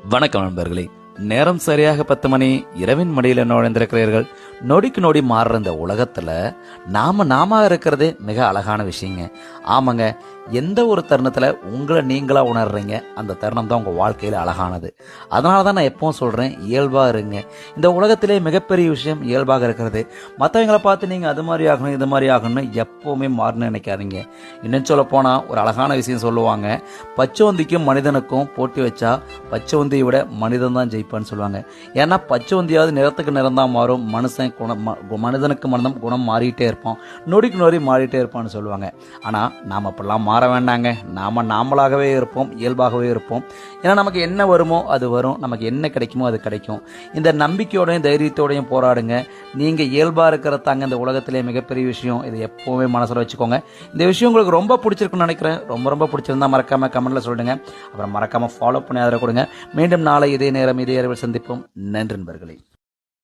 வணக்கம் நண்பர்களே. நேரம் சரியாக 10 மணி. இரவின் மடியில நுழைந்திருக்கிறீர்கள். நொடிக்கு நொடி மாறுற இந்த உலகத்துல நாம இருக்கிறதே மிக அழகான விஷயங்க. ஆமாங்க, எந்த ஒரு தருணத்துல உங்களை நீங்களா உணர்றீங்க, அந்த தருணம் தான் உங்க வாழ்க்கையில அழகானது. அதனாலதான் நான் எப்பவும் சொல்றேன், இயல்பா இருங்க. இந்த உலகத்திலே மிகப்பெரிய விஷயம் இயல்பாக இருக்கிறது. மற்றவங்களை பார்த்து நீங்க அது மாதிரி ஆகணும் இது மாதிரி ஆகணும்னு எப்பவுமே மாறணும்னு நினைக்காதீங்க. இன்னும் சொல்ல போனா ஒரு அழகான விஷயம் சொல்லுவாங்க, பச்சைவந்திக்கும் மனிதனுக்கும் போட்டி வச்சா பச்சைவந்தியை விட மனிதன் தான் ஜெயிப்பான்னு சொல்லுவாங்க. ஏன்னா பச்சைவந்தியாவது நிறத்துக்கு நிறம் தான் மாறும், மனிதனுக்கு மனிதம் குணம் மாறிட்டே இருப்போம், நொடிக்கு நொடி மாறிட்டே இருப்பான்னு சொல்லுவாங்க. ஆனா நாம அப்படிலாம் மாற வேண்டாங்க. நாமளாகவே இருப்போம், இயல்பாகவே இருப்போம். ஏன்னா நமக்கு என்ன வருமோ அது வரும், நமக்கு என்ன கிடைக்குமோ அது கிடைக்கும். இந்த நம்பிக்கையோடையும் தைரியத்தோடையும் போராடுங்க. நீங்க இயல்பா இருக்கிறதாங்க இந்த உலகத்திலே மிகப்பெரிய விஷயம். இது எப்பவுமே மனசுல வச்சுக்கோங்க. இந்த விஷயம் உங்களுக்கு ரொம்ப பிடிச்சிருக்குன்னு நினைக்கிறேன். ரொம்ப பிடிச்சிருந்தா மறக்காம கமெண்ட்ல சொல்லுங்க. அப்புறம் மறக்காம ஃபாலோ பண்ணி ஆதரவு கொடுங்க. மீண்டும் நாளை இதே நேரம் இதே இரவில் சந்திப்போம். நன்றி நண்பர்களே.